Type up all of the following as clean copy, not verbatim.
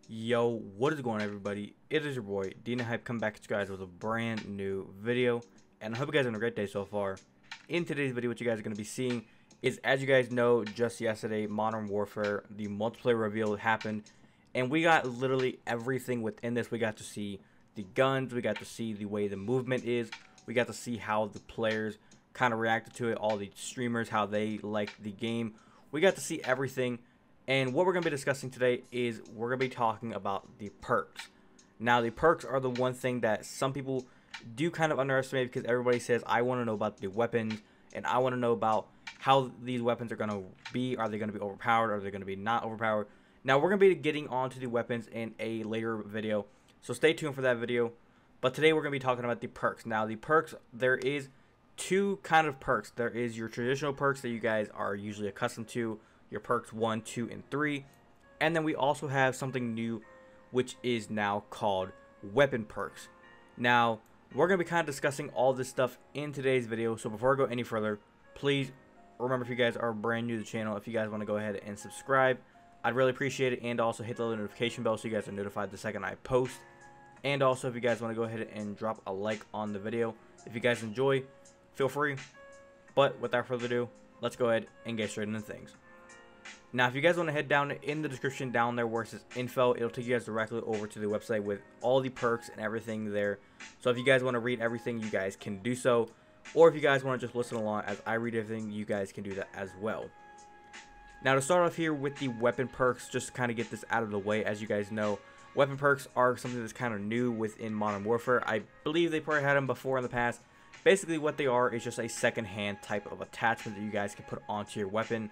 Yo, what is going on, everybody? It is your boy Dina Hype, come back at you guys with a brand new video, and I hope you guys are having a great day so far. In today's video, what you guys are going to be seeing is, as you guys know, just yesterday, Modern Warfare, the multiplayer reveal happened, and we got literally everything within this. We got to see the guns, we got to see the way the movement is, we got to see how the players kind of reacted to it, all the streamers, how they liked the game. We got to see everything. And what we're going to be discussing today is we're going to be talking about the perks. Now, the perks are the one thing that some people do kind of underestimate, because everybody says, I want to know about the weapons, and I want to know about how these weapons are going to be. Are they going to be overpowered? Are they going to be not overpowered? Now, we're going to be getting onto the weapons in a later video, so stay tuned for that video. But today, we're going to be talking about the perks. Now, the perks, there is two kind of perks. There is your traditional perks that you guys are usually accustomed to, your perks 1, 2, and 3, and then we also have something new, which is now called weapon perks. Now, we're going to be kind of discussing all this stuff in today's video, so before I go any further, please remember, if you guys are brand new to the channel, if you guys want to go ahead and subscribe, I'd really appreciate it, and also hit the little notification bell so you guys are notified the second I post. And also, if you guys want to go ahead and drop a like on the video, if you guys enjoy, feel free. But without further ado, let's go ahead and get straight into things. Now, if you guys want to head down in the description down there where it says info, it'll take you guys directly over to the website with all the perks and everything there. So if you guys want to read everything, you guys can do so. Or if you guys want to just listen along as I read everything, you guys can do that as well. Now, to start off here with the weapon perks, just to kind of get this out of the way, as you guys know, weapon perks are something that's kind of new within Modern Warfare. I believe they probably had them before in the past. Basically, what they are is just a second-hand type of attachment that you guys can put onto your weapon.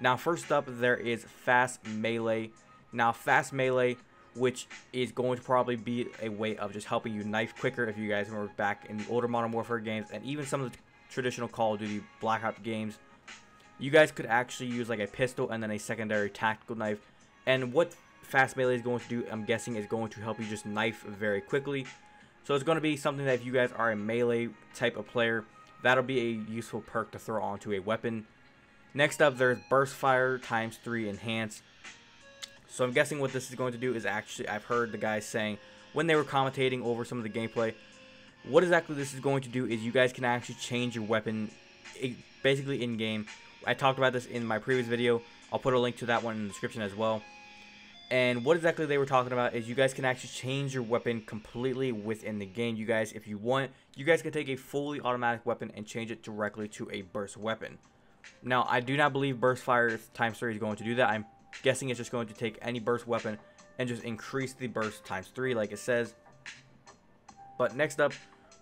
Now, first up, there is Fast Melee. Now, Fast Melee, which is going to probably be a way of just helping you knife quicker. If you guys remember back in the older Modern Warfare games, and even some of the traditional Call of Duty Black Ops games, you guys could actually use like a pistol and then a secondary tactical knife. And what Fast Melee is going to do, I'm guessing, is going to help you just knife very quickly. So it's going to be something that if you guys are a melee type of player, that'll be a useful perk to throw onto a weapon. Next up, there's Burst Fire ×3 Enhanced. So I'm guessing what this is going to do is actually, I've heard the guys saying when they were commentating over some of the gameplay, what exactly this is going to do is you guys can actually change your weapon basically in-game. I talked about this in my previous video. I'll put a link to that one in the description as well. And what exactly they were talking about is you guys can actually change your weapon completely within the game. You guys, if you want, you guys can take a fully automatic weapon and change it directly to a burst weapon. Now, I do not believe Burst Fire ×3 is going to do that. I'm guessing it's just going to take any burst weapon and just increase the burst ×3 like it says. But next up,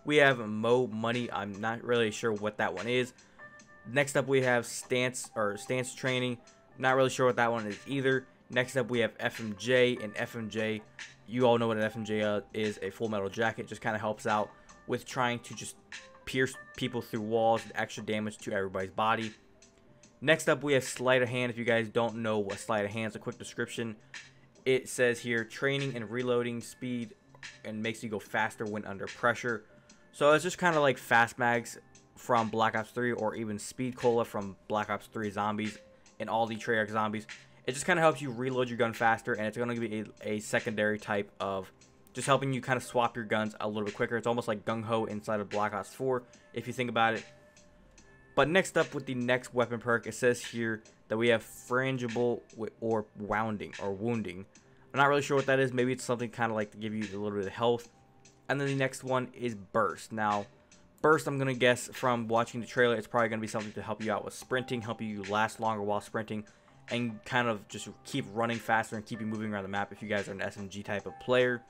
we have Mo Money. I'm not really sure what that one is. Next up, we have Stance Training. Not really sure what that one is either. Next up, we have FMJ, and FMJ, you all know what an FMJ is, a Full Metal Jacket. Just kind of helps out with trying to just pierce people through walls, extra damage to everybody's body. Next up, we have Sleight of Hand. If you guys don't know what Sleight of Hand is, a quick description. It says here, training and reloading speed, and makes you go faster when under pressure. So it's just kind of like Fast Mags from Black Ops 3, or even Speed Cola from Black Ops 3 Zombies and all the Treyarch Zombies. It just kind of helps you reload your gun faster, and it's going to be a secondary type of just helping you kind of swap your guns a little bit quicker. It's almost like Gung Ho inside of Black Ops 4, if you think about it. But next up, with the next weapon perk, it says here that we have Frangible or Wounding. I'm not really sure what that is. Maybe it's something kind of like to give you a little bit of health. And then the next one is Burst. Now, Burst, I'm going to guess from watching the trailer, it's probably going to be something to help you out with sprinting, help you last longer while sprinting, and kind of just keep running faster and keep you moving around the map if you guys are an SMG type of player.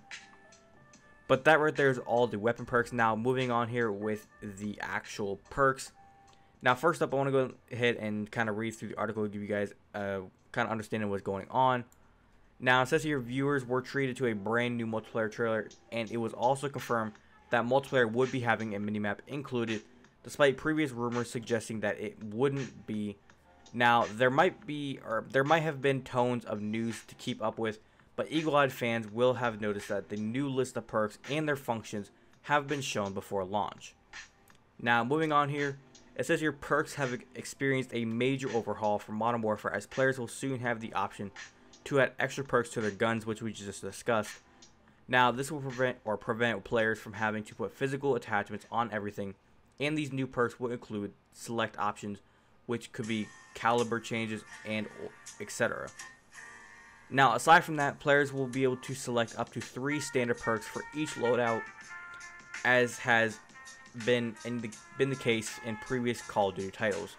But that right there is all the weapon perks. Now, moving on here with the actual perks. Now, first up, I want to go ahead and kind of read through the article to give you guys kind of understanding what's going on. Now, it says here, viewers were treated to a brand new multiplayer trailer, and it was also confirmed that multiplayer would be having a minimap included, despite previous rumors suggesting that it wouldn't be. Now, there might have been tones of news to keep up with, but eagle-eyed fans will have noticed that the new list of perks and their functions have been shown before launch. Now, moving on here. It says your perks have experienced a major overhaul for Modern Warfare, as players will soon have the option to add extra perks to their guns, which we just discussed. Now, this will prevent players from having to put physical attachments on everything, and these new perks will include select options, which could be caliber changes and etc. Now, aside from that, players will be able to select up to 3 standard perks for each loadout, as has been the case in previous Call of Duty titles.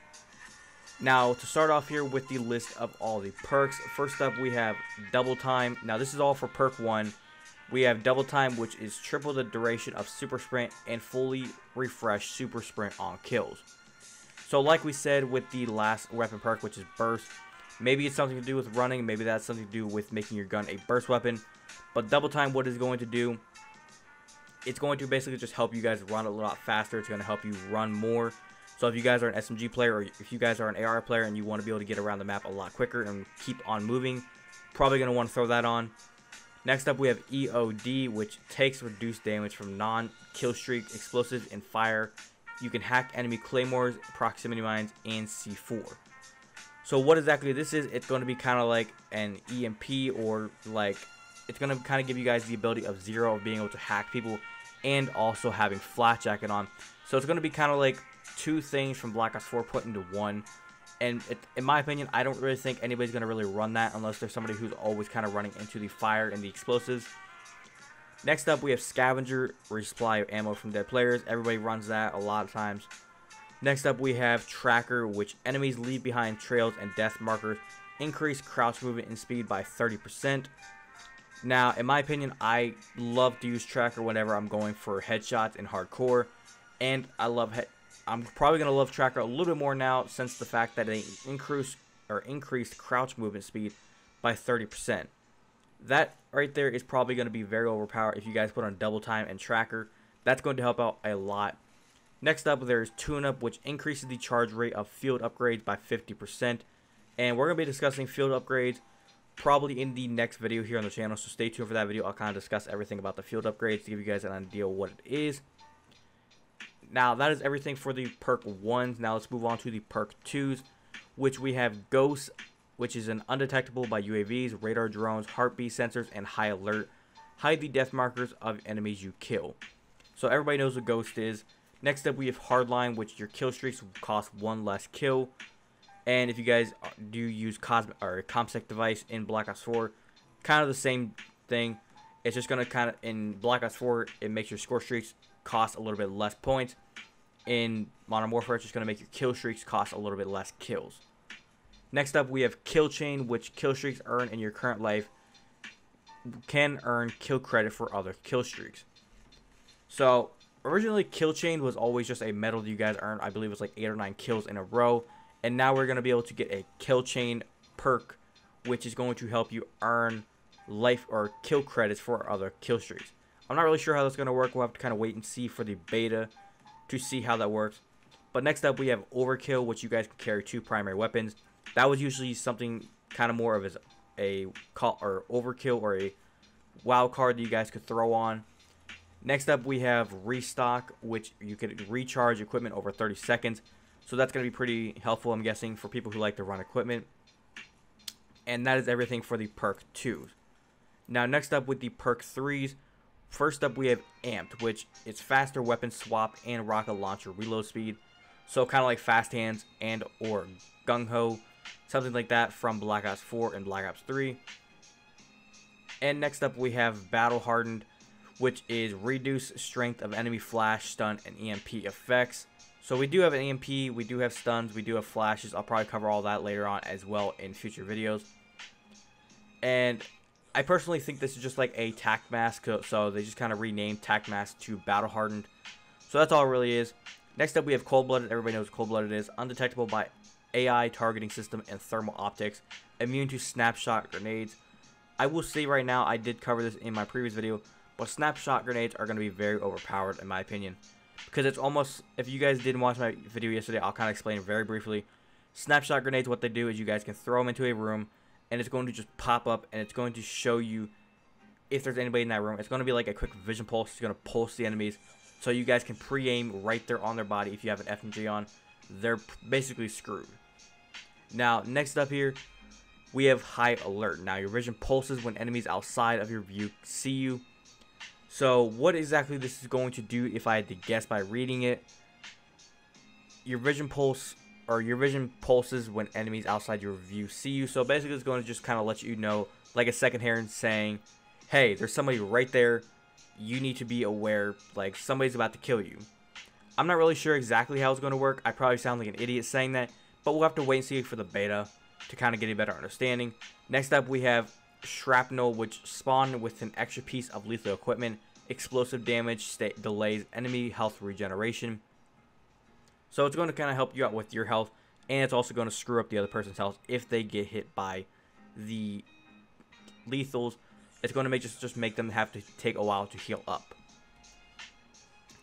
Now, to start off here with the list of all the perks, first up we have Double Time. Now, this is all for perk 1. We have Double Time, which is triple the duration of Super Sprint and fully refreshed Super Sprint on kills. So like we said with the last weapon perk, which is Burst, maybe it's something to do with running, maybe that's something to do with making your gun a burst weapon. But Double Time, what it's going to do, it's going to basically just help you guys run a lot faster. It's going to help you run more. So if you guys are an SMG player, or if you guys are an AR player and you want to be able to get around the map a lot quicker and keep on moving, probably going to want to throw that on. Next up we have EOD, which takes reduced damage from non-kill streak explosives and fire. You can hack enemy claymores, proximity mines, and C4. So what exactly this is, it's going to be kind of like an EMP, or like it's going to kind of give you guys the ability of Zero, of being able to hack people and also having Flat Jacket on. So it's going to be kind of like 2 things from Black Ops 4 put into one. And in my opinion, I don't really think anybody's going to really run that unless there's somebody who's always kind of running into the fire and the explosives. Next up, we have Scavenger, resupply of ammo from dead players. Everybody runs that a lot of times. Next up, we have Tracker, which enemies leave behind trails and death markers. Increase crouch movement and speed by 30%. Now, in my opinion, I love to use Tracker whenever I'm going for headshots in hardcore. And I'm probably going to love Tracker a little bit more now, since the fact that they increased crouch movement speed by 30%. That right there is probably going to be very overpowered if you guys put on Double Time and Tracker. That's going to help out a lot. Next up, there's Tune Up, which increases the charge rate of field upgrades by 50%. And we're going to be discussing field upgrades probably in the next video here on the channel, so stay tuned for that video. I'll kind of discuss everything about the field upgrades to give you guys an idea of what it is. Now, that is everything for the perk 1s. Now, let's move on to the perk 2s, which we have Ghost, which is an undetectable by UAVs, radar drones, heartbeat sensors, and high alert. Hide the death markers of enemies you kill. So everybody knows what Ghost is. Next up, we have Hardline, which your kill streaks will cost 1 less kill. And if you guys do use ComSec device in Black Ops 4, kind of the same thing. It's just going to kind of, in Black Ops 4, it makes your score streaks cost a little bit less points. In Modern Warfare, it's just going to make your kill streaks cost a little bit less kills. Next up, we have Kill Chain, which kill streaks earned in your current life can earn kill credit for other kill streaks. So, originally, Kill Chain was always just a medal that you guys earned. I believe it was like 8 or 9 kills in a row. And now we're going to be able to get a Kill Chain perk, which is going to help you earn life or kill credits for other kill streaks. I'm not really sure how that's going to work. We'll have to kind of wait and see for the beta to see how that works. But next up, we have Overkill, which you guys can carry 2 primary weapons. That was usually something kind of more of as a call or overkill or a wild card that you guys could throw on. Next up, we have Restock, which you could recharge equipment over 30 seconds. So that's going to be pretty helpful, I'm guessing, for people who like to run equipment. And that is everything for the perk 2s. Now, next up with the perk 3s. First up, we have Amped, which is faster weapon swap and rocket launcher reload speed. So kind of like Fast Hands and or Gung Ho, something like that from Black Ops 4 and Black Ops 3. And next up, we have Battle Hardened, which is reduce strength of enemy flash, stun, and EMP effects. So we do have an EMP, we do have stuns, we do have flashes. I'll probably cover all that later on as well in future videos. And I personally think this is just like a tac mask, so they just kind of renamed tac mask to Battle Hardened. So that's all it really is. Next up, we have Cold Blooded. Everybody knows what Cold Blooded is. Undetectable by AI targeting system and thermal optics. Immune to snapshot grenades. I will say right now, I did cover this in my previous video, but snapshot grenades are going to be very overpowered in my opinion. Because it's almost, if you guys didn't watch my video yesterday, I'll kind of explain it very briefly. Snapshot grenades, what they do is you guys can throw them into a room, and it's going to just pop up, and it's going to show you if there's anybody in that room. It's going to be like a quick vision pulse. It's going to pulse the enemies, so you guys can pre-aim right there on their body. If you have an FMG on, they're basically screwed. Now, next up here, we have high alert. Now your vision pulses when enemies outside of your view see you. So what exactly this is going to do, if I had to guess by reading it, your vision pulses when enemies outside your view see you. So basically it's going to just kind of let you know, like a second hand saying, hey, there's somebody right there, you need to be aware, like somebody's about to kill you. I'm not really sure exactly how it's going to work. I probably sound like an idiot saying that, but we'll have to wait and see for the beta to kind of get a better understanding. Next up, we have shrapnel, which spawn with an extra piece of lethal equipment. Explosive damage delays enemy health regeneration. So it's going to kind of help you out with your health, and it's also going to screw up the other person's health if they get hit by the lethals. It's going to just make them have to take a while to heal up.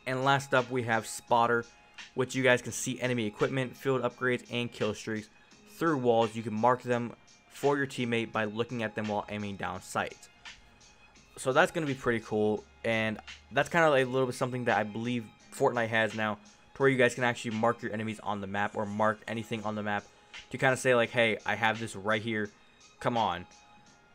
And last up, we have Spotter, which you guys can see enemy equipment, field upgrades, and kill streaks through walls. You can mark them for your teammate by looking at them while aiming down sights. So that's going to be pretty cool, and that's kind of a little bit something that I believe Fortnite has now, to where you guys can actually mark your enemies on the map, or mark anything on the map to kind of say like, hey, I have this right here, come on.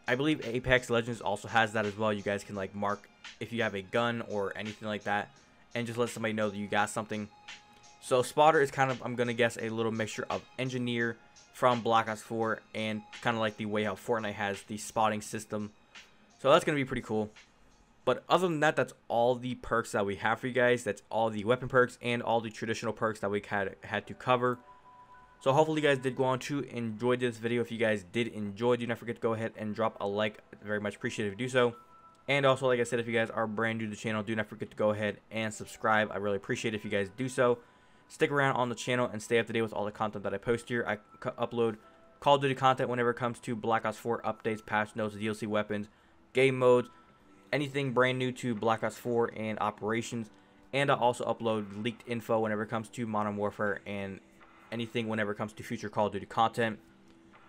I believe Apex Legends also has that as well. You guys can like mark if you have a gun or anything like that, and just let somebody know that you got something. So Spotter is kind of, I'm going to guess, a little mixture of Engineer from Black Ops 4 and kind of like the way how Fortnite has the spotting system. So that's going to be pretty cool. But other than that, that's all the perks that we have for you guys. That's all the weapon perks and all the traditional perks that we had to cover. So hopefully you guys did go on to enjoy this video. If you guys did enjoy, do not forget to go ahead and drop a like. Very much appreciated if you do so. And also, like I said, if you guys are brand new to the channel, do not forget to go ahead and subscribe. I really appreciate it if you guys do so. Stick around on the channel and stay up to date with all the content that I post here. I upload Call of Duty content whenever it comes to Black Ops 4 updates, patch notes, DLC weapons, game modes, anything brand new to Black Ops 4 and operations. And I also upload leaked info whenever it comes to Modern Warfare and anything whenever it comes to future Call of Duty content.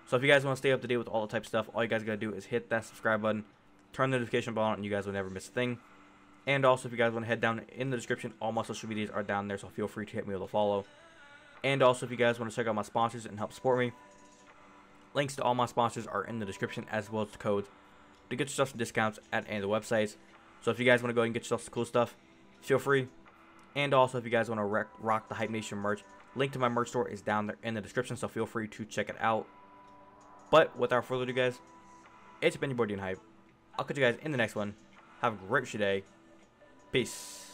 So if you guys want to stay up to date with all the type of stuff, all you guys gotta do is hit that subscribe button, turn the notification bell on, and you guys will never miss a thing. And also, if you guys want to head down in the description, all my social medias are down there, so feel free to hit me with a follow. And also, if you guys want to check out my sponsors and help support me, links to all my sponsors are in the description, as well as the codes to get yourself some discounts at any of the websites. So if you guys want to go and get yourself some cool stuff, feel free. And also, if you guys want to rock the Hype Nation merch, link to my merch store is down there in the description, so feel free to check it out. But without further ado, guys, it's been your boy Hype. I'll catch you guys in the next one. Have a great day. Peace.